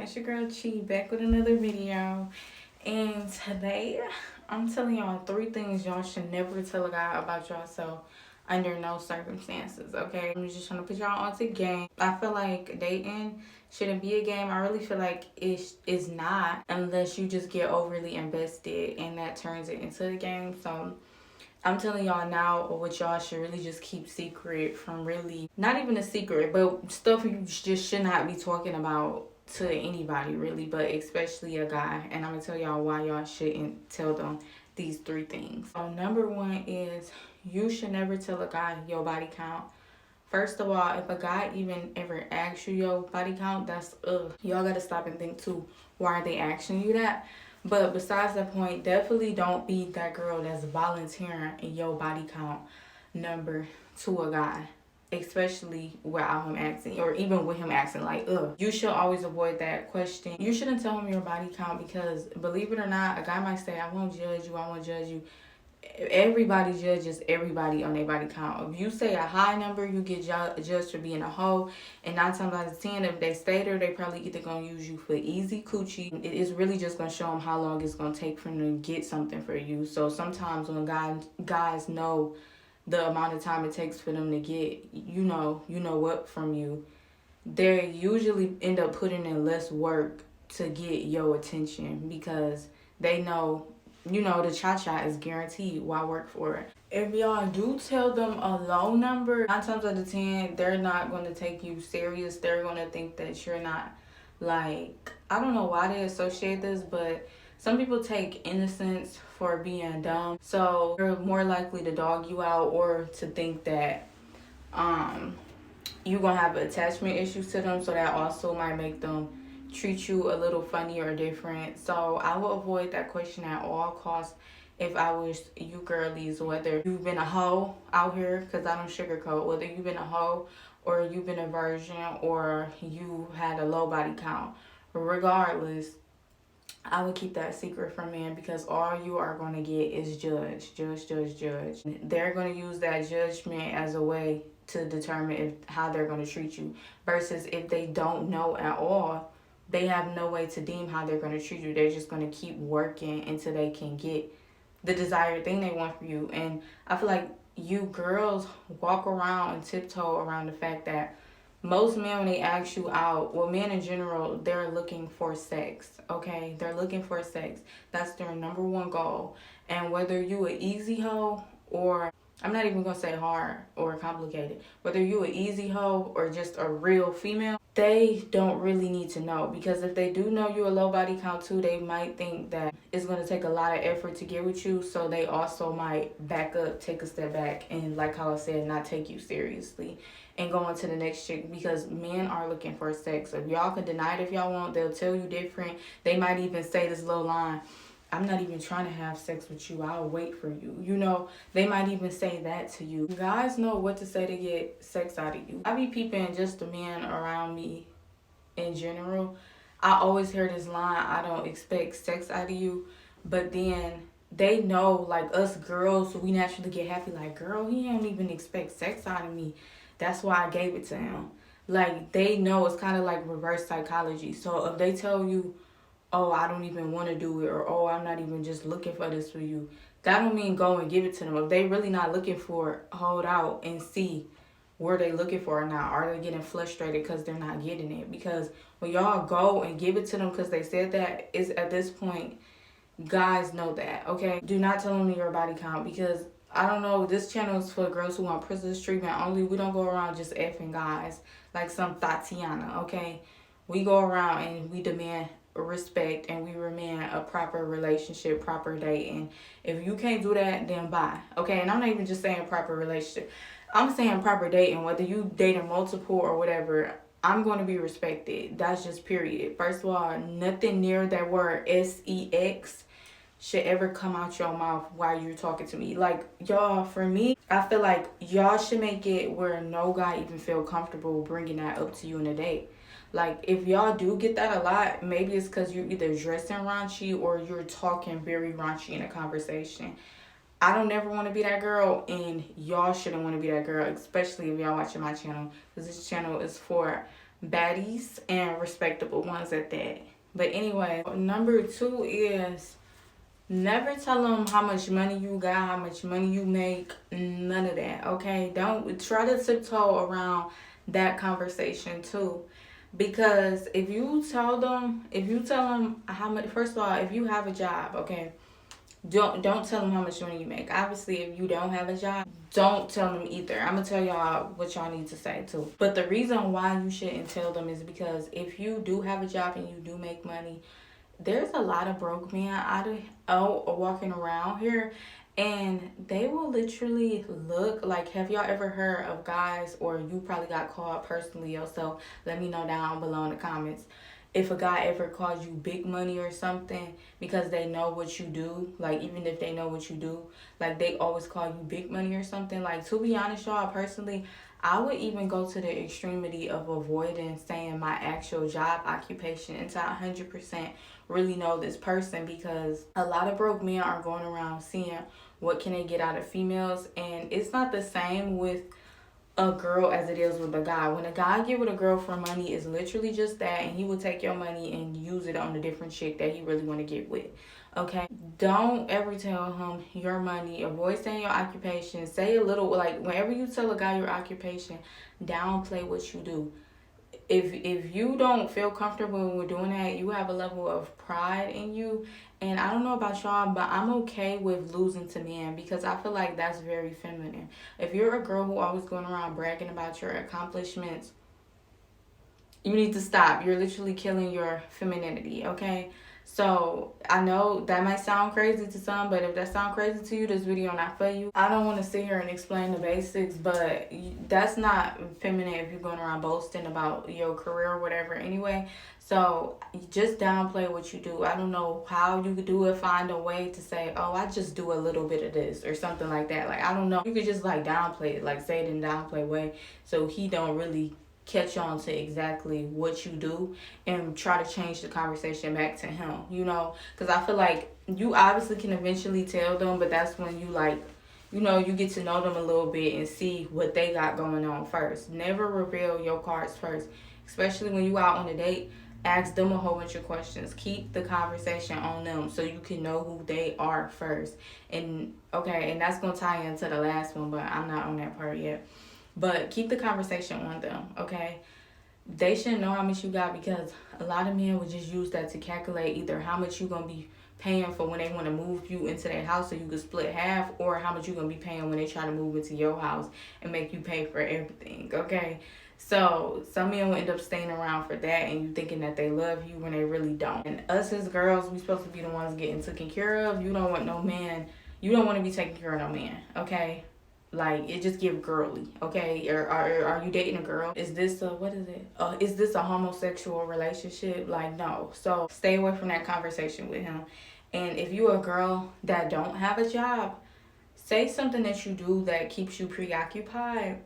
it's your girl Chi back with another video. And today I'm telling y'all 3 things y'all should never tell a guy about yourself under no circumstances, okay? I'm just trying to put y'all onto game. I feel like dating shouldn't be a game. I really feel like it is not unless you just get overly invested and that turns it into a game. So I'm telling y'all now what y'all should really just keep secret from really, not even a secret, but stuff you just should not be talking about to anybody really, but especially a guy. And I'm gonna tell y'all why y'all shouldn't tell them these 3 things. So number 1 is you should never tell a guy your body count. First of all, if a guy even ever asks you your body count, that's ugh. Y'all gotta stop and think too. Why are they asking you that? But besides that point, definitely don't be that girl that's volunteering in your body count number to a guy. Especially without him asking, or even with him asking, like, ugh. You should always avoid that question. You shouldn't tell him your body count because, believe it or not, a guy might say, I won't judge you, I won't judge you. Everybody judges everybody on their body count. If you say a high number, you get judged for being a hoe. And 9 times out of 10, if they stay there, they probably either gonna use you for easy coochie. It is really just gonna show them how long it's gonna take for them to get something for you. So sometimes when guys know the amount of time it takes for them to get you know what from you, they usually end up putting in less work to get your attention because they know the cha-cha is guaranteed. Why work for it? If y'all do tell them a low number, 9 times out of 10, they're not going to take you serious. They're going to think that you're not, like, I don't know why they associate this, but some people take innocence for being dumb. So they're more likely to dog you out or to think that you're going to have attachment issues to them. So that also might make them treat you a little funny or different. So I will avoid that question at all costs if I was you girlies, whether you've been a hoe out here, because I don't sugarcoat, whether you've been a hoe or you've been a virgin or you had a low body count. Regardless, I would keep that secret from men because all you are going to get is judge. They're going to use that judgment as a way to determine how they're going to treat you. Versus if they don't know at all, they have no way to deem how they're going to treat you. They're just going to keep working until they can get the desired thing they want from you. And I feel like you girls walk around and tiptoe around the fact that most men, when they ask you out, well, men in general, they're looking for sex, okay? They're looking for sex. That's their number 1 goal. And whether you an easy hoe or, I'm not even going to say hard or complicated, whether you an easy hoe or just a real female, they don't really need to know. Because if they do know you a low body count too, they might think that it's going to take a lot of effort to get with you. So they also might back up, take a step back, and like how I said, not take you seriously and go on to the next chick, because men are looking for sex. If y'all can deny it if y'all want, they'll tell you different. They might even say this little line, I'm not even trying to have sex with you, I'll wait for you. They might even say that to you. Guys know what to say to get sex out of you. I be peeping just the men around me in general. I always hear this line, I don't expect sex out of you. But then they know, like us girls, we naturally get happy, like, girl, he don't even expect sex out of me. That's why I gave it to him. Like, they know. It's kind of like reverse psychology. So if they tell you, oh, I don't even want to do it, or oh, I'm not even just looking for this for you, that don't mean go and give it to them. If they really not looking for it, hold out and see where they looking for it now. Are they getting frustrated because they're not getting it? Because when y'all go and give it to them because they said that, is at this point, guys know that, okay? Do not tell them your body count, because I don't know, this channel is for girls who want princess treatment only. We don't go around just effing guys like some Tatiana, okay? We go around and we demand respect and we demand a proper relationship, proper dating. If you can't do that, then bye, okay? And I'm not even just saying proper relationship. I'm saying proper dating, whether you dating multiple or whatever. I'm going to be respected. That's just period. First of all, nothing near that word sex should ever come out your mouth while you're talking to me. Like, y'all, for me, I feel like y'all should make it where no guy even feel comfortable bringing that up to you in a date. Like, if y'all do get that a lot, maybe it's because you're either dressing raunchy or you're talking very raunchy in a conversation. I don't ever want to be that girl, and y'all shouldn't want to be that girl, especially if y'all watching my channel, because this channel is for baddies and respectable ones at that. But anyway, number 2 is never tell them how much money you got, how much money you make, none of that, okay? Don't try to tiptoe around that conversation too. Because if you tell them how much, first of all, if you have a job, okay, don't tell them how much money you make. Obviously, if you don't have a job, don't tell them either. I'm gonna tell y'all what y'all need to say too. But the reason why you shouldn't tell them is because if you do have a job and you do make money, there's a lot of broke men out walking around here, and they will literally look like, have y'all ever heard of guys, or you probably got called personally yourself, let me know down below in the comments, if a guy ever calls you big money or something because they know what you do, like even if they know what you do, like they always call you big money or something. Like, to be honest, y'all, personally, I would even go to the extremity of avoiding saying my actual job occupation until I 100% really know this person, because a lot of broke men are going around seeing what can they get out of females, and it's not the same with a girl as it is with a guy. When a guy get with a girl for money, it's literally just that, and he will take your money and use it on a different chick that he really want to get with. Okay, don't ever tell him your money. Avoid saying your occupation. Say a little, like, whenever you tell a guy your occupation, downplay what you do. If you don't feel comfortable with doing that, you have a level of pride in you. And I don't know about y'all, but I'm okay with losing to men, because I feel like that's very feminine. If you're a girl who always going around bragging about your accomplishments, you need to stop. You're literally killing your femininity, okay? So I know that might sound crazy to some, but if that sounds crazy to you, this video not for you. I don't want to sit here and explain the basics, but that's not feminine if you're going around boasting about your career or whatever anyway. So just downplay what you do. I don't know how you could do it. Find a way to say, oh, I just do a little bit of this or something like that. Like, I don't know. You could just like downplay it, like say it in downplay way, so he don't really catch on to exactly what you do, and try to change the conversation back to him, you know, because I feel like you obviously can eventually tell them, but that's when you, like, you know, you get to know them a little bit and see what they got going on first. Never reveal your cards first, especially when you out on a date. Ask them a whole bunch of questions. Keep the conversation on them so you can know who they are first. And okay, and that's gonna tie into the last one, but I'm not on that part yet. But keep the conversation on them, okay? They shouldn't know how much you got, because a lot of men would just use that to calculate either how much you're going to be paying for when they want to move you into their house so you can split half, or how much you're going to be paying when they try to move into your house and make you pay for everything, okay? So some men will end up staying around for that, and you thinking that they love you when they really don't. And us as girls, we supposed to be the ones getting taken care of. You don't want no man. You don't want to be taking care of no man, okay? Like, it just give girly, okay? Or are you dating a girl? Is this is this a homosexual relationship? Like, no. So stay away from that conversation with him. And if you a girl that don't have a job, say something that you do that keeps you preoccupied,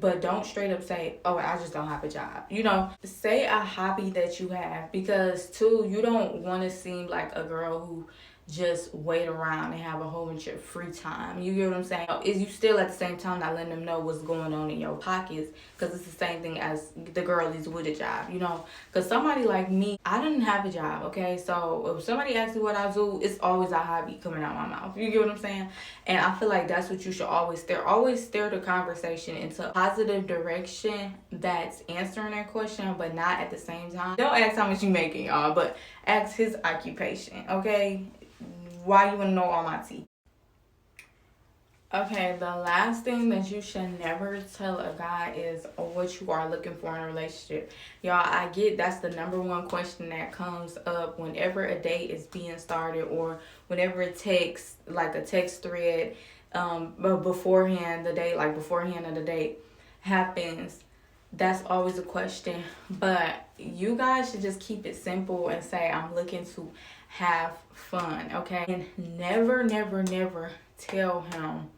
but don't straight up say, oh, I just don't have a job. You know, say a hobby that you have, because too, you don't want to seem like a girl who just wait around and have a whole bunch of free time. You get what I'm saying? Is you still at the same time not letting them know what's going on in your pockets, because it's the same thing as the girlies with a job, you know? Because somebody like me, I didn't have a job, okay? So if somebody asks me what I do, it's always a hobby coming out my mouth. You get what I'm saying? And I feel like that's what you should always steer. Always steer the conversation into a positive direction that's answering that question, but not at the same time. Don't ask how much you making, y'all, but ask his occupation, okay? Why you want to know all my tea? Okay, the last thing that you should never tell a guy is what you are looking for in a relationship. Y'all, I get that's the number one question that comes up whenever a date is being started, or whenever it takes like a text thread but beforehand of the date happens. That's always a question. But you guys should just keep it simple and say, I'm looking to have fun, okay? And never, never, never tell him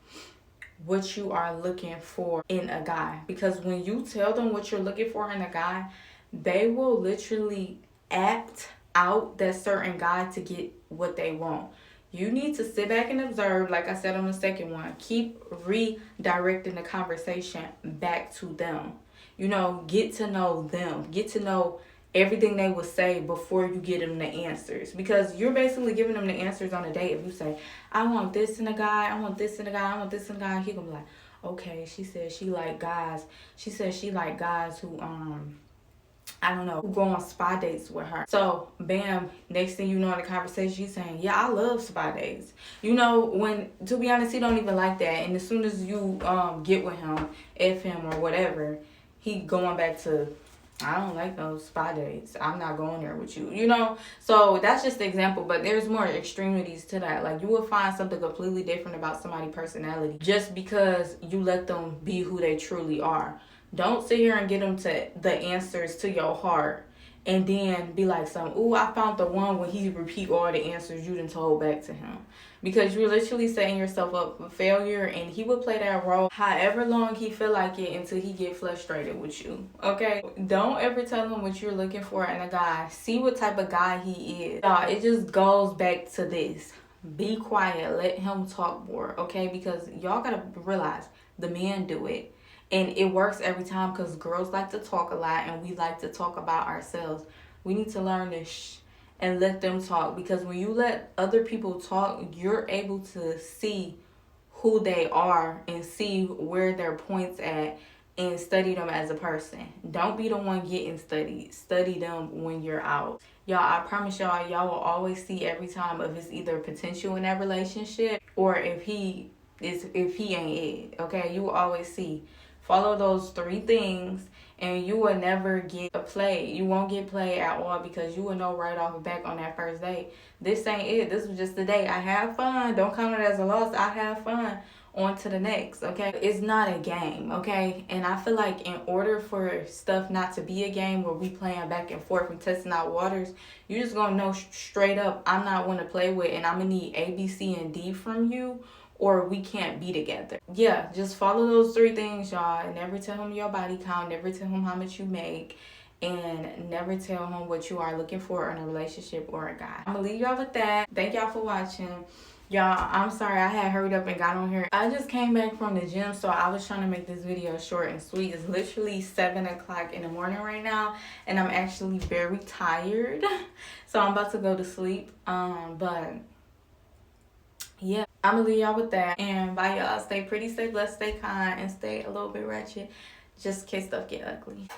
what you are looking for in a guy. Because when you tell them what you're looking for in a guy, they will literally act out that certain guy to get what they want. You need to sit back and observe, like I said on the second one. Keep redirecting the conversation back to them. You know, get to know them. Get to know everything they would say before you get them the answers. Because you're basically giving them the answers on a date. If you say, I want this in a guy, I want this in a guy, I want this in a guy, he gonna be like, okay, she said she like guys. She said she like guys who I don't know, who go on spa dates with her. So, bam, next thing you know in the conversation, she's saying, yeah, I love spa dates. You know, when, to be honest, he don't even like that. And as soon as you get with him, F him or whatever, he going back to, I don't like those spa dates. I'm not going there with you, you know? So that's just the example, but there's more extremities to that. Like, you will find something completely different about somebody's personality just because you let them be who they truly are. Don't sit here and get them to the answers to your heart and then be like ooh, I found the one when he repeat all the answers you done told back to him. Because you're literally setting yourself up for failure, and he will play that role however long he feel like it until he get frustrated with you. Okay? Don't ever tell him what you're looking for in a guy. See what type of guy he is. Y'all, it just goes back to this. Be quiet. Let him talk more. Okay? Because y'all gotta realize the men do it. And it works every time because girls like to talk a lot and we like to talk about ourselves. We need to learn to shh and let them talk, because when you let other people talk, you're able to see who they are and see where their points at and study them as a person. Don't be the one getting studied. Study them when you're out. Y'all, I promise y'all will always see every time if it's either potential in that relationship or if he ain't it. Okay, you will always see. Follow those 3 things and you will never get a play. You won't get played at all because you will know right off the back on that first date. This ain't it. This was just the day. I have fun. Don't count it as a loss. I have fun. On to the next, okay? It's not a game, okay? And I feel like in order for stuff not to be a game where we playing back and forth and testing out waters, you just gonna know straight up, I'm not one to play with and I'm gonna need A, B, C, and D from you, or we can't be together. Yeah, just follow those 3 things, y'all. Never tell him your body count. Never tell him how much you make. And never tell him what you are looking for in a relationship or a guy. I'm going to leave y'all with that. Thank y'all for watching. Y'all, I'm sorry I had hurried up and got on here. I just came back from the gym, so I was trying to make this video short and sweet. It's literally 7 o'clock in the morning right now, and I'm actually very tired. So I'm about to go to sleep. But yeah, I'm gonna leave y'all with that. And bye, y'all. Stay pretty, stay blessed, stay kind, and stay a little bit ratchet just in case stuff get ugly.